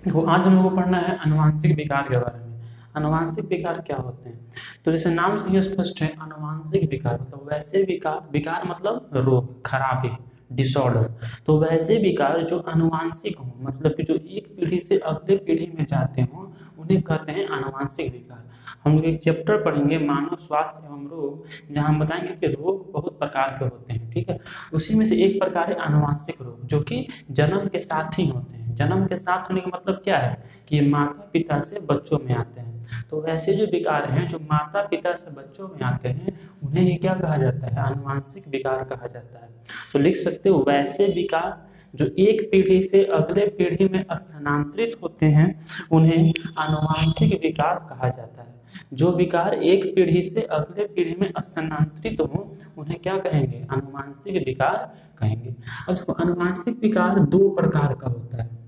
देखो आज हम लोग को पढ़ना है आनुवांशिक विकार के बारे में। आनुवांशिक विकार क्या होते हैं? तो जैसे नाम से ही स्पष्ट है, आनुवांशिक विकार मतलब वैसे विकार, विकार मतलब रोग, खराबी, डिसऑर्डर। तो वैसे विकार जो आनुवांशिक हों, मतलब कि जो एक पीढ़ी से अगले पीढ़ी में जाते हों, उन्हें कहते हैं आनुवांशिक विकार। हम लोग एक चैप्टर पढ़ेंगे मानव स्वास्थ्य एवं रोग, जहाँ हम बताएंगे कि रोग बहुत प्रकार के होते हैं, ठीक है। उसी में से एक प्रकार है आनुवांशिक रोग, जो कि जन्म के साथ ही होते हैं। जन्म के साथ होने का मतलब क्या है कि ये माता पिता से बच्चों में आते हैं। तो वैसे जो विकार हैं जो माता पिता से बच्चों में आते हैं, उन्हें ये क्या कहा जाता है? आनुवांशिक विकार कहा जाता है। तो लिख सकते हो वैसे विकार जो एक पीढ़ी से अगले पीढ़ी में स्थानांतरित होते हैं, उन्हें आनुवांशिक विकार कहा जाता है। जो विकार एक पीढ़ी से अगले पीढ़ी में स्थानांतरित हों, उन्हें क्या कहेंगे? आनुवांशिक विकार कहेंगे। अब देखो आनुवांशिक विकार दो प्रकार का होता है।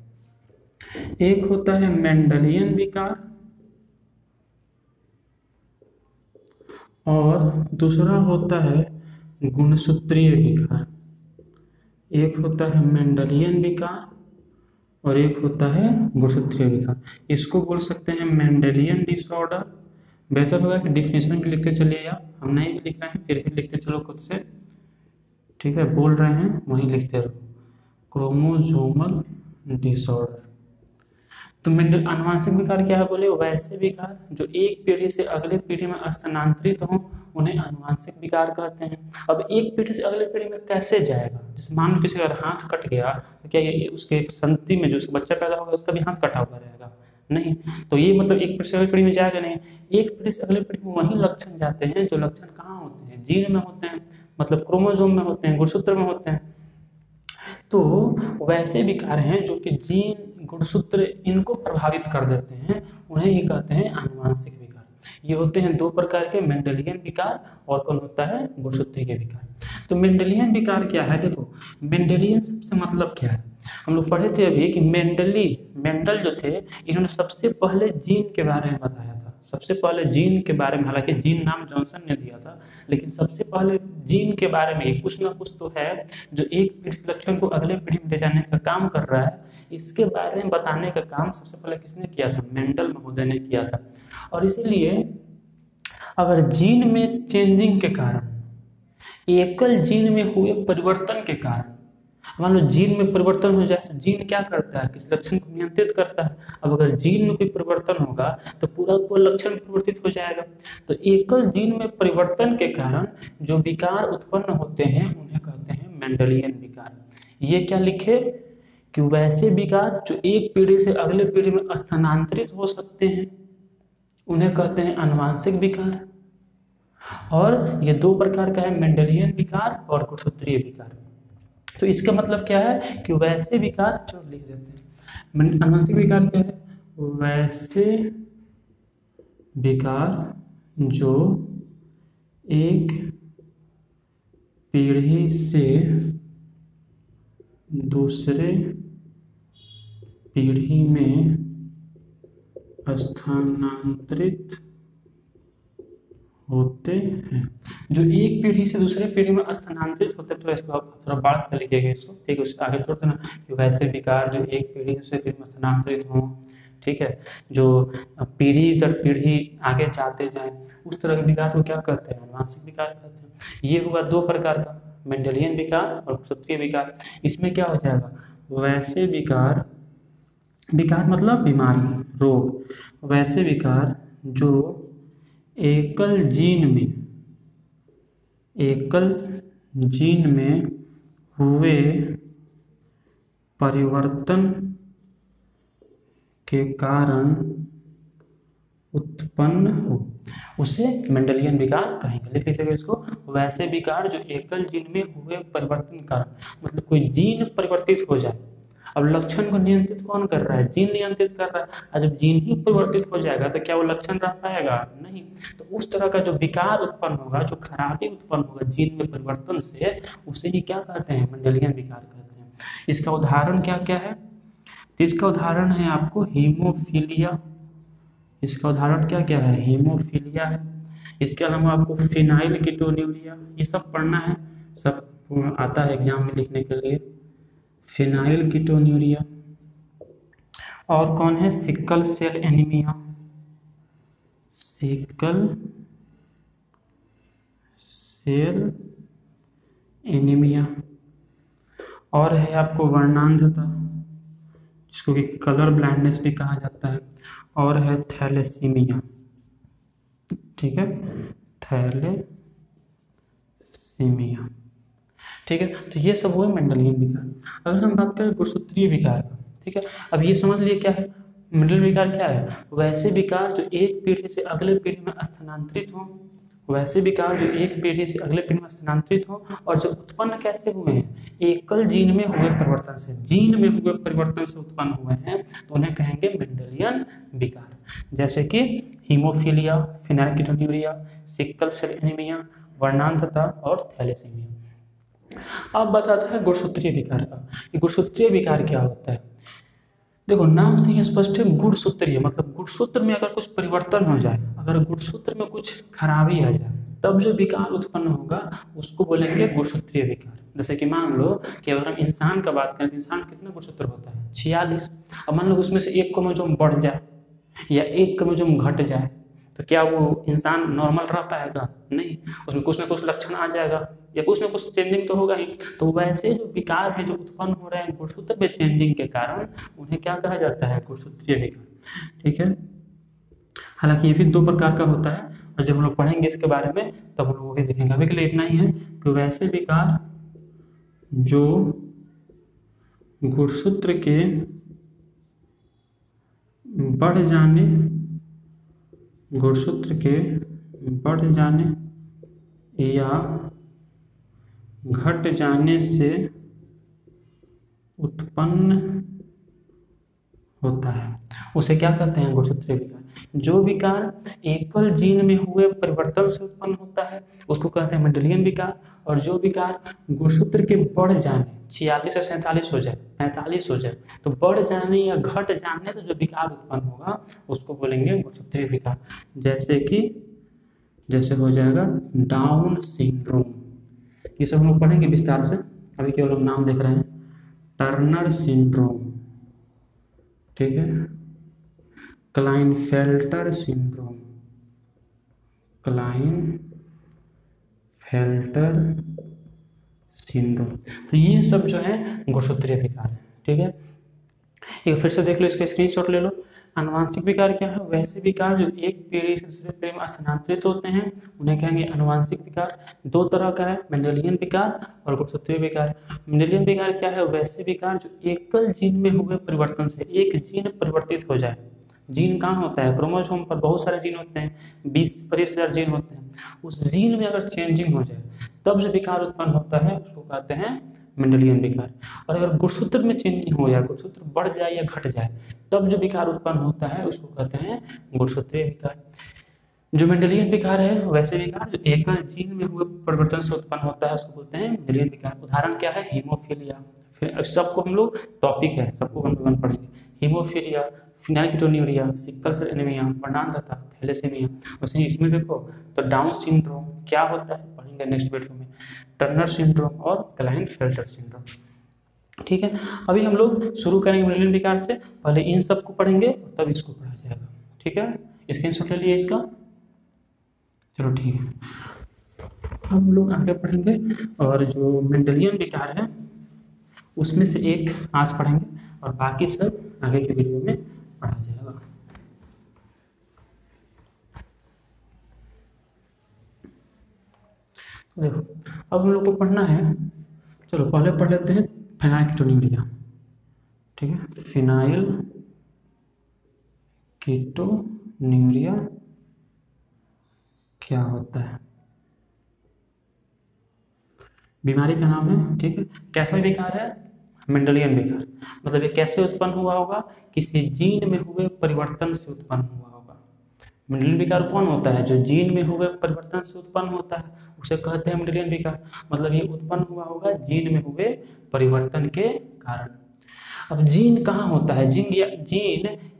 एक होता है मेंडलियन विकार और दूसरा होता है गुणसूत्रीय विकार। एक होता है मेंडलियन विकार और एक होता है गुणसूत्रीय विकार। इसको बोल सकते हैं मेंडेलियन डिसऑर्डर। बेहतर होगा कि डिफिनेशन भी लिखते चलिए, आप हम नहीं भी लिख रहे हैं फिर भी लिखते चलो खुद से, ठीक है। बोल रहे हैं वहीं लिखते रहो, क्रोमोजोमल डिसऑर्डर। तो मेंडल आनुवांशिक विकार क्या है बोले? वैसे विकार जो एक पीढ़ी से अगले पीढ़ी में स्थानांतरित हों, उन्हें आनुवांशिक विकार कहते हैं। अब एक पीढ़ी से अगले पीढ़ी में कैसे जाएगा? जैसे मान लो किसी का अगर हाथ कट गया, तो क्या ये उसके संतति में जो उसका बच्चा पैदा होगा उसका भी हाथ कटा हुआ रहेगा? नहीं। तो ये मतलब एक पीढ़ी से अगली पीढ़ी में जाएगा नहीं। एक पीढ़ी से अगले पीढ़ी में वही लक्षण जाते हैं जो लक्षण कहाँ होते हैं? जीन में होते हैं, मतलब क्रोमोजोम में होते हैं, गुणसूत्र में होते हैं। तो वैसे विकार हैं जो कि जीन, गुणसूत्र इनको प्रभावित कर देते हैं, उन्हें ही कहते हैं आनुवांशिक विकार। ये होते हैं दो प्रकार के, मेंडलियन विकार और कौन होता है? गुणसूत्रीय विकार। तो मेंडलियन विकार क्या है? देखो मेंडलियन से मतलब क्या है? हम लोग पढ़े थे अभी कि मेंडल जो थे, इन्होंने सबसे पहले जीन के बारे में बताया था। सबसे पहले जीन के बारे में, हालांकि जीन नाम जॉनसन ने दिया था, लेकिन सबसे पहले जीन के बारे में कुछ ना कुछ तो है जो एक पीढ़ी से लक्षण को अगले पीढ़ी में ले जाने का काम कर रहा है। इसके बारे में बताने का काम सबसे पहले किसने किया था? मेंडल महोदय ने किया था। और इसीलिए अगर जीन में चेंजिंग के कारण, एकल जीन में हुए परिवर्तन के कारण, मान लो जीन में परिवर्तन हो जाए तो जीन क्या करता है? किसी लक्षण को नियंत्रित करता है। अब अगर जीन में कोई परिवर्तन होगा तो पूरा पूरा लक्षण परिवर्तित हो जाएगा। तो एकल जीन में परिवर्तन के कारण जो विकार उत्पन्न होते हैं उन्हें कहते हैं मेंडलियन विकार। ये क्या लिखे कि वैसे विकार जो एक पीढ़ी से अगले पीढ़ी में स्थानांतरित हो सकते हैं, उन्हें कहते हैं आनुवांशिक विकार। और ये दो प्रकार का है, मेंडलियन विकार और गुणसूत्रीय विकार। तो इसका मतलब क्या है कि वैसे विकार, जो लिख देते हैं आनुवंशिक विकार क्या है? वैसे विकार जो एक पीढ़ी से दूसरे पीढ़ी में स्थानांतरित होते हैं। जो एक पीढ़ी से दूसरे पीढ़ी में स्थानांतरित होते हैं, तो इसको आप थोड़ा बाढ़ कर लिखिएगा इसको, ठीक है। उसके आगे छोड़ते ना कि वैसे विकार जो एक पीढ़ी से दूसरे पीढ़ी में स्थानांतरित हों, ठीक है, जो पीढ़ी दर पीढ़ी आगे जाते जाएं, उस तरह के विकार को क्या कहते हैं? आनुवंशिक विकार कहते हैं। ये हुआ दो प्रकार का, मेंडलियन विकार और गुणसूत्रीय विकार। इसमें क्या हो जाएगा? वैसे विकार, विकार मतलब बीमारी, रोग, वैसे विकार जो एकल जीन में हुए परिवर्तन के कारण उत्पन्न हो, उसे मेंडलियन विकार कहेंगे। लिख लीजिएगा इसको, वैसे विकार जो एकल जीन में हुए परिवर्तन के कारण, मतलब कोई जीन परिवर्तित हो जाए। अब लक्षण को नियंत्रित कौन कर रहा है? जीन नियंत्रित कर रहा है। और जब जीन ही परिवर्तित हो जाएगा तो क्या वो लक्षण रह पाएगा? नहीं। तो उस तरह का जो विकार उत्पन्न होगा, जो खराबी उत्पन्न होगा जीन में परिवर्तन से, उसे ही क्या कहते हैं? मेंडलियन विकार कहते हैं। इसका उदाहरण क्या क्या है? तो इसका उदाहरण है आपको हीमोफीलिया। इसका उदाहरण क्या क्या है? हीमोफीलिया है। इसके अलावा आपको फिनाइल कीटोन्यूरिया, ये सब पढ़ना है, सब आता है एग्जाम में लिखने के लिए। फिनाइल कीटोन्यूरिया और कौन है? Sickle cell anaemia, sickle cell anaemia. और है आपको वर्णांधता, जिसको कि कलर ब्लाइंडनेस भी कहा जाता है। और है थैलेसीमिया, ठीक है, थैलेसीमिया, ठीक है। तो ये सब हुए मेंडेलियन विकार। अगर हम बात करें गुणसूत्रीय विकार का, ठीक है, अब ये समझ लिए क्या है मेंडेलियन विकार क्या है? वैसे विकार जो एक पीढ़ी से अगले पीढ़ी में स्थानांतरित हो, वैसे विकार जो एक पीढ़ी से अगले पीढ़ी में स्थानांतरित हो, और जो उत्पन्न कैसे हुए हैं? एकल जीन में हुए परिवर्तन से, जीन में हुए परिवर्तन से उत्पन्न हुए हैं, तो उन्हें कहेंगे मेंडेलियन विकार। जैसे कि haemophilia, phenylketonuria, sickle cell anaemia, वर्णांधता और थैलेसीमिया। अब बताता है गुणसूत्रीय विकार का। ये गुणसूत्रीय विकार क्या होता है? देखो, नाम से ही स्पष्ट है, गुणसूत्रीय मतलब गुणसूत्र में अगर कुछ परिवर्तन हो जाए, अगर गुणसूत्र में कुछ खराबी आ जाए, तब जो विकार उत्पन्न होगा उसको बोलेंगे गुणसूत्रीय विकार। जैसे कि मान लो कि अगर हम इंसान का बात करें तो इंसान कितना गुणसूत्र होता है? 46। अब मान लो उसमें से एक क्रोमोसोम बढ़ जाए या एक क्रोमोसोम घट जाए, तो क्या वो इंसान नॉर्मल रह पाएगा? नहीं, उसमें कुछ ना कुछ लक्षण आ जाएगा या कुछ ना कुछ चेंजिंग तो होगा ही। तो वैसे जो विकार है जो उत्पन्न हो रहे हैं गुणसूत्र में चेंजिंग के कारण, उन्हें क्या कहा जाता है? गुणसूत्रीय विकार, ठीक है। हालांकि ये भी 2 प्रकार का होता है, और जब हम लोग पढ़ेंगे इसके बारे में तब हम लोग वही देखेंगे। अभी के लिए इतना ही है कि वैसे विकार जो गुणसूत्र के बढ़ जाने, गुणसूत्र के बढ़ जाने या घट जाने से उत्पन्न होता है, उसे क्या कहते हैं? गुणसूत्रीय विकार। जो विकार एकल जीन में हुए परिवर्तन से उत्पन्न होता है उसको कहते हैं मेंडेलियन विकार। और जो विकार गुणसूत्र के बढ़ जाने, 46 से 47 हो जाए, 45 हो जाए, तो बढ़ जाने या घट जाने से जो विकार उत्पन्न होगा उसको बोलेंगे गुणसूत्रीय विकार। जैसे हो जाएगा डाउन सिंड्रोम। ये सब हम लोग पढ़ेंगे विस्तार से, अभी केवल हम नाम देख रहे हैं। टर्नर सिंड्रोम, ठीक है, क्लाइनफेल्टर सिंड्रोम, क्लाइनफेल्टर सिंड्रोम। तो ये सब जो है गुणसूत्रीय विकार है, ठीक है। एक फिर से देख लो, इसका स्क्रीनशॉट ले लो। आनुवांशिक विकार क्या है? वैसे विकार जो एक पीढ़ी से दूसरे पीढ़ी में स्थानांतरित होते हैं उन्हें कहेंगे आनुवांशिक विकार। 2 तरह का है, मेंडेलियन विकार और गुणसूत्रीय विकार। मेंडेलियन विकार क्या है? वैसे विकार जो एकल जीन में हुए परिवर्तन से, एक जीन परिवर्तित हो जाए। जीन कहाँ होता है? क्रोमोसोम पर बहुत सारे जीन होते हैं, 20-25,000 जीन होते हैं। उस जीन में अगर चेंजिंग हो जाए तब जो विकार उत्पन्न होता है उसको कहते हैं मेंडेलियन विकार। और अगर गुणसूत्र में चेंजिंग हो जाए, गुणसूत्र बढ़ जाए या घट जाए, तब जो विकार उत्पन्न होता है उसको कहते हैं गुणसूत्रीय विकार। जो मेंडेलियन विकार है, वैसे विकार जो एकल जीन में हुए परिवर्तन से उत्पन्न होता है उसको बोलते हैं मेंडेलियन विकार। उदाहरण क्या है? हीमोफीलिया। फिर सबको हम लोग टॉपिक है, सबको 1 by 1 पढ़ेंगे। Haemophilia, phenylketonuria, sickle cell anaemia, वर्णांधता, थैलेसीमिया। वैसे इसमें देखो तो डाउन सिंड्रोम क्या होता है पढ़ेंगे नेक्स्ट वीडियो में, टर्नर सिंड्रोम और क्लाइनफेल्टर सिंड्रोम, ठीक है। अभी हम लोग शुरू करेंगे मेंडेलियन विकार से, पहले इन सबको पढ़ेंगे तब इसको पढ़ा जाएगा, ठीक है। स्क्रीनशॉट ले लिए इसका, चलो ठीक है। हम लोग आगे पढ़ेंगे और जो मेंडेलियन विकार है उसमें से एक आज पढ़ेंगे और बाकी सब आगे के वीडियो में पढ़ा जाएगा। देखो, अब हम लोग को पढ़ना है, चलो पहले पढ़ लेते हैं फिनाइलकीटोन्यूरिया, ठीक है। फिनाइलकीटोन्यूरिया क्या होता है? बीमारी का नाम है, ठीक है। कैसा विकार है? मेंडेलियन विकार। मतलब ये कैसे उत्पन्न हुआ होगा? किसी जीन में हुए परिवर्तन से उत्पन्न हुआ होगा। मेंडेलियन विकार कौन होता है? जो जीन में हुए परिवर्तन से उत्पन्न होता है उसे कहते हैं मेंडेलियन विकार। मतलब ये उत्पन्न हुआ होगा जीन में हुए परिवर्तन के कारण। अब जीन कहाँ होता है? जीन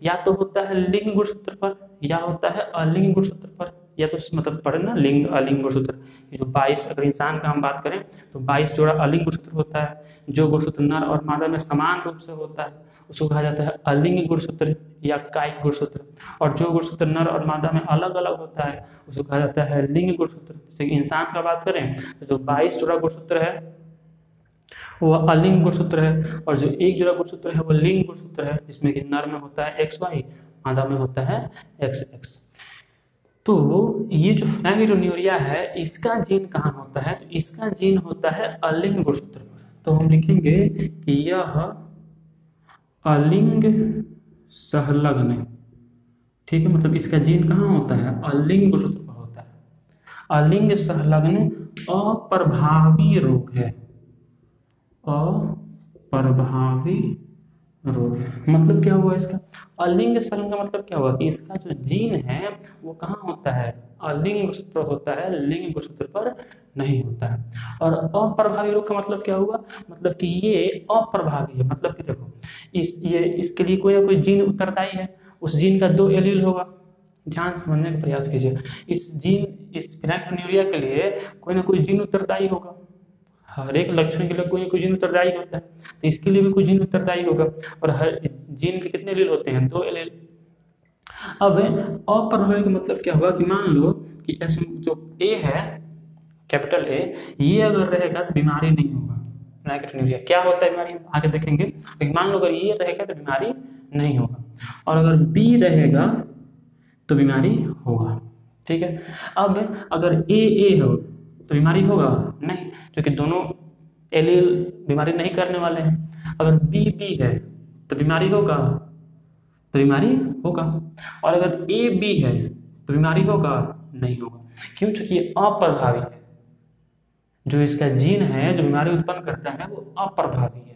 या तो होता है लिंग गुणसूत्र पर या होता है अलिंग गुणसूत्र पर, या तो मतलब पढ़े ना लिंग अलिंग गुणसूत्र। ये जो 22, अगर इंसान का हम बात करें तो 22 जोड़ा अलिंग गुणसूत्र होता है। जो गुणसूत्र नर और मादा में समान रूप से होता है उसको कहा जाता है अलिंग गुणसूत्र या कायिक गुणसूत्र। और जो गुणसूत्र नर और मादा में अलग अलग होता है उसको कहा जाता है लिंग गुणसूत्र। जैसे कि इंसान का बात करें तो जो 22 जोड़ा गुणसूत्र है वो अलिंग गुणसूत्र है, और जो एक जोड़ा गुणसूत्र है वो लिंग गुणसूत्र है, जिसमें कि नर में होता है XY, मादा में होता है XX। तो ये जो फेनाइलकेटोन्यूरिया है इसका जीन कहाँ होता है, तो इसका जीन होता है अलिंग गुणसूत्र पर। तो हम लिखेंगे कि यह अलिंग सहलग्न, ठीक है, मतलब इसका जीन कहाँ होता है, अलिंग गुणसूत्र पर होता है। अलिंग सहलग्न अप्रभावी रोग है, अप्रभावी रोग है। मतलब क्या हुआ इसका, अलिंग सहलग्न का मतलब क्या हुआ कि इसका जो जीन है वो कहाँ होता है, अलिंग गुणसूत्र पर होता है, लिंग गुणसूत्र पर नहीं होता है। और अप्रभावी रोग का मतलब क्या हुआ, मतलब कि ये अप्रभावी है, मतलब कि देखो इसके लिए कोई ना कोई जीन उत्तरदायी है, उस जीन का 2 एलील होगा। ध्यान से समझने का प्रयास कीजिए, इस फेनाइलकेटोन्यूरिया के लिए कोई ना कोई जीन उत्तरदायी होगा। हर एक लक्षण के लिए कोई ना कोई जीन उत्तरदायी होता है, तो इसके लिए भी कोई जीन उत्तरदायी होगा। और हर जीन के कितने एलील होते हैं, 2 एलील। अब अप्रभावी का मतलब क्या हुआ कि मान लो कि जो ए है, कैपिटल ए, ये अगर रहेगा तो बीमारी नहीं होगा। फेनाइलकेटोन्यूरिया क्या होता है बीमारी आगे देखेंगे, लेकिन मान लो अगर ये रहेगा तो बीमारी नहीं होगा, और अगर बी रहेगा तो बीमारी होगा, ठीक है। अब अगर ए हो तो बीमारी होगा नहीं, क्योंकि दोनों एलील बीमारी नहीं करने वाले हैं। अगर बी है तो बीमारी होगा, तो बीमारी होगा। और अगर ए बी है तो बीमारी होगा नहीं होगा, क्यों, क्योंकि ये अप्रभावी है। जो इसका जीन है जो बीमारी उत्पन्न करता है वो अप्रभावी है।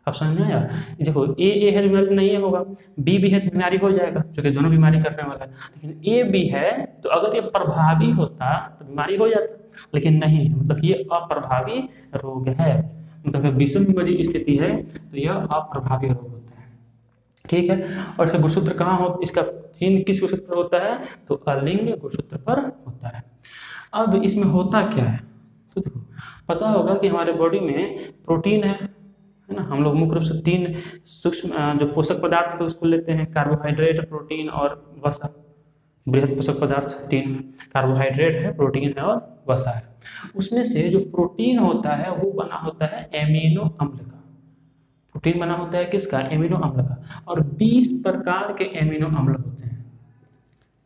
अब समझ में आया, देखो ए है तो बीमारी नहीं होगा, बी है तो बीमारी हो जाएगा, क्योंकि दोनों बीमारी करने वाला है। लेकिन ए बी है तो अगर ये प्रभावी होता तो बीमारी हो जाता, लेकिन नहीं है, मतलब ये अप्रभावी रोग है। मतलब अगर विषम विभजी स्थिति है तो यह अप्रभावी रोग होता है, ठीक है। और इसका गुणसूत्र कहाँ हो, इसका जीन किस गुणसूत्र पर होता है, तो अलिंग गुणसूत्र पर होता है। अब इसमें होता क्या है, तो देखो पता होगा कि हमारे बॉडी में प्रोटीन है ना। हम लोग मुख्य रूप से 3 सूक्ष्म जो पोषक पदार्थ है उसको लेते हैं, कार्बोहाइड्रेट, प्रोटीन और वसा। बृहद पोषक पदार्थ 3 कार्बोहाइड्रेट है, प्रोटीन है और वसा है। उसमें से जो प्रोटीन होता है वो बना होता है एमिनो अम्ल का। प्रोटीन बना होता है किसका, एमिनो अम्ल का। और 20 प्रकार के एमिनो अम्ल होते हैं।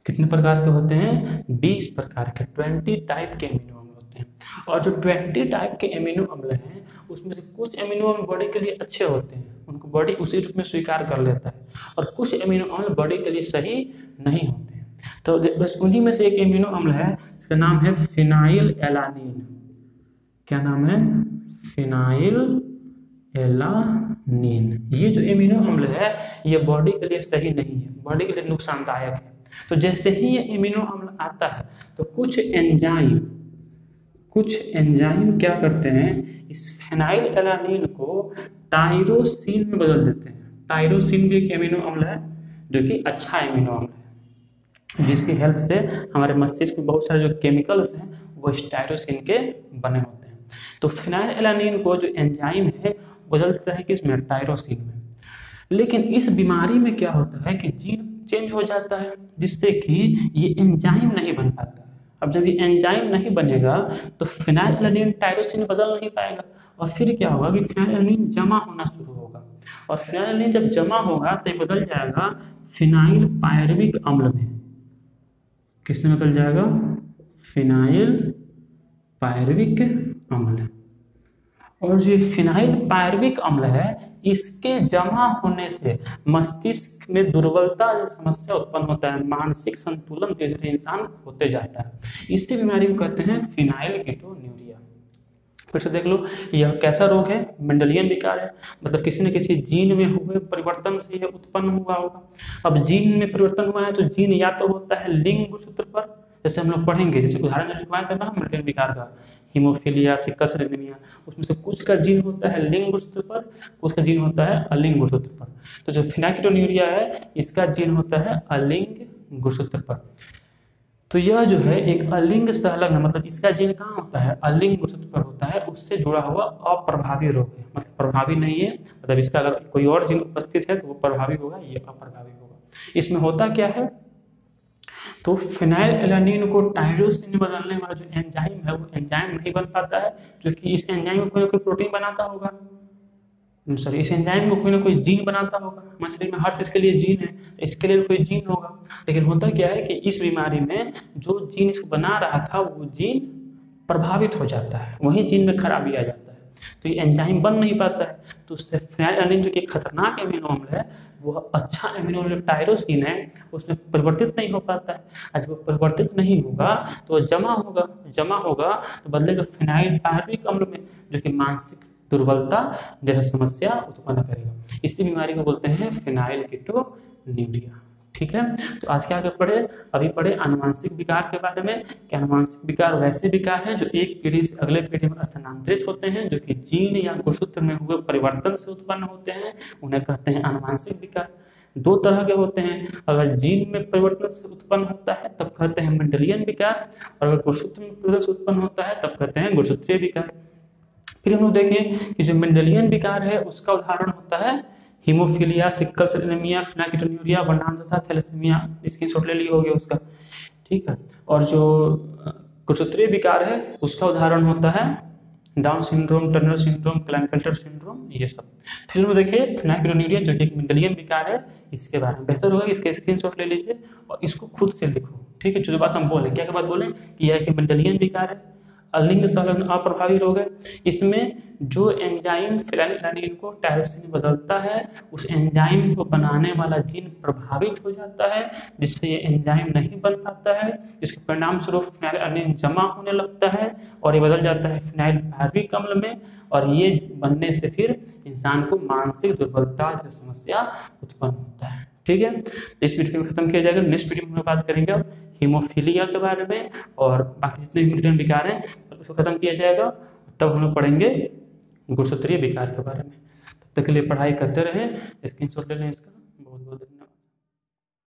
कितने प्रकार के होते हैं, 20 प्रकार के, 20 टाइप के एमिनो अम्ल होते हैं। और जो 20 टाइप के एमिनो अम्ल हैं उसमें से कुछ एमिनो अम्ल बॉडी के लिए अच्छे होते हैं, उनको बॉडी उसी रूप में स्वीकार कर लेता है, और कुछ एमिनो अम्ल बॉडी के लिए सही नहीं होते हैं। तो बस उन्हीं में से एक एमिनो अम्ल है जिसका नाम है फिनाइल एलानिन। क्या नाम है, फिनाइल एलानिन। ये जो एमिनो अम्ल है ये बॉडी के लिए सही नहीं है, बॉडी के लिए नुकसानदायक है। तो जैसे ही ये एमिनो अम्ल आता है तो कुछ एंजाइम क्या करते हैं, इस फेनाइल एलानिन को टायरोसिन में बदल देते हैं। टायरोसिन भी एक एमिनो अम्ल है जो कि अच्छा एमिनो अम्ल है, जिसकी हेल्प से हमारे मस्तिष्क में बहुत सारे जो केमिकल्स हैं वो इस टायरोसिन के बने होते हैं। तो फेनाइल एलानिन को जो एंजाइम है बदलता है किसमें, टायरोसिन में। लेकिन इस बीमारी में क्या होता है कि जीन चेंज हो जाता है, जिससे कि ये एंजाइम नहीं बन पाता। अब जब ये एंजाइम नहीं बनेगा तो फिनाइल एलानिन टायरोसिन बदल नहीं पाएगा, और फिर क्या होगा कि फिनाइल एलानिन जमा होना शुरू होगा, और फिनाइल एलानिन जब जमा होगा तो ये बदल जाएगा फिनाइल पायरुविक अम्ल में। किसमें बदल जाएगा, फिनाइल पायरुविक अम्ल। और जो फिनाइल पायरुविक अम्ल है इसके जमा होने से मस्तिष्क में दुर्बलता जैसी समस्या उत्पन्न होता है, मानसिक संतुलन धीरे धीरे इंसान खोते जाता है। इसी बीमारी को कहते हैं फेनाइलकेटोन्यूरिया। फिर से देख लो, यह कैसा रोग है, मेंडेलियन विकार है, मतलब किसी न किसी जीन में हुए परिवर्तन से यह उत्पन्न हुआ होगा। अब जीन में परिवर्तन हुआ है तो जीन या तो होता है लिंग गुणसूत्र पर, जैसे हम लोग पढ़ेंगे, जैसे उदाहरण लिखवाया था ना मेंडेलियन विकार का, हीमोफीलिया, सिकल सेल एनीमिया, उसमें से कुछ का जीन होता है लिंग गुणसूत्र पर, कुछ का जीन होता है अलिंग गुणसूत्र पर। तो जो फेनाइलकेटोन्यूरिया है इसका जीन होता है अलिंग गुणसूत्र पर। तो यह जो है एक अलिंग संलग्न, मतलब इसका जीन कहाँ होता है, अलिंग गुणसूत्र पर होता है, उससे जुड़ा हुआ अप्रभावी रोग है, मतलब प्रभावी नहीं है, मतलब इसका अगर कोई और जीन उपस्थित है तो वो प्रभावी होगा, ये अप्रभावी होगा। इसमें होता क्या है, तो फिनाइलएलानिन को टायरोसिन में बदलने वाला जो एंजाइम है वो एंजाइम नहीं बन पाता है, जो कि इस एंजाइम को कोई ना कोई प्रोटीन बनाता होगा, सॉरी इस एंजाइम को कोई ना कोई जीन बनाता होगा। हमारे शरीर में हर चीज़ के लिए जीन है, तो इसके लिए कोई जीन होगा। लेकिन होता क्या है कि इस बीमारी में जो जीन इसको बना रहा था वो जीन प्रभावित हो जाता है, वही जीन में खराबी आ जाता है, तो ये एंजाइम बन नहीं पाता है। तो उससे फिनाइलएलानिन जो कि खतरनाक एमिनो अम्ल है, वो अच्छा एमिनो अम्ल टायरोसिन है, उसमें परिवर्तित नहीं हो पाता है। आज वो परिवर्तित नहीं होगा तो जमा होगा तो बदलेगा फिनाइल पायरुविक अम्ल में, जो कि मानसिक दुर्बलता जैसा समस्या उत्पन्न करेगा। इसी बीमारी को बोलते हैं फिनाइलकीटोन्यूरिया। ठीक है, तो आज क्या अभी पढ़े आनुवंशिक विकार के बारे में। कि आनुवंशिक विकार वैसे विकार हैं जो एक पीढ़ी से अगले पीढ़ी में स्थानांतरित होते हैं, जो कि जीन या गुणसूत्र में हुए परिवर्तन से उत्पन्न होते हैं, उन्हें कहते हैं आनुवंशिक विकार। दो तरह के होते हैं, अगर जीन में परिवर्तन से उत्पन्न होता है तब कहते हैं मेंडेलियन विकार, और अगर गुणसूत्र में परिवर्तन से उत्पन्न होता है तब कहते हैं गुणसूत्रीय विकार। फिर हम लोग देखें कि जो मेंडेलियन विकार है उसका उदाहरण होता है haemophilia, sickle cell anaemia, phenylketonuria, वरदानता, थैलेसीमिया, स्क्रीनशॉट ले लिए होगे उसका। ठीक है, और जो गुणसूत्रीय विकार है उसका उदाहरण होता है down syndrome, Turner syndrome, Klinefelter syndrome, ये सब। फिर हम देखिए फिनाइलकीटोन्यूरिया जो कि एक मेंडेलियन विकार है, इसके बारे में बेहतर होगा इसके स्क्रीनशॉट ले लीजिए और इसको खुद से लिखो। ठीक है, जो बात हम बोले, क्या बात बोले कि यह एक मेंडेलियन विकार है, अलिंग संलग्न अप्रभावी रोग है। इसमें जो एंजाइम फिनाइलएलानिन को टायरोसिन में बदलता है, उस एंजाइम को बनाने वाला जीन प्रभावित हो जाता है, जिससे ये एंजाइम नहीं बन पाता है, जिसके परिणाम स्वरूप फिनाइलएलानिन जमा होने लगता है और ये बदल जाता है फिनाइल पायरुविक अम्ल में, और ये बनने से फिर इंसान को मानसिक दुर्बलता जैसी समस्या उत्पन्न होता है। ठीक है, तो इस वीडियो में खत्म किया जाएगा। नेक्स्ट वीडियो में बात करेंगे अब हीमोफीलिया के बारे में और बाकी जितने भी विकार हैं उसको खत्म किया जाएगा। तब हम लोग पढ़ेंगे गुणसूत्रीय विकार के बारे में। तब तक के लिए पढ़ाई करते रहें, स्क्रीनशॉट ले लें इसका।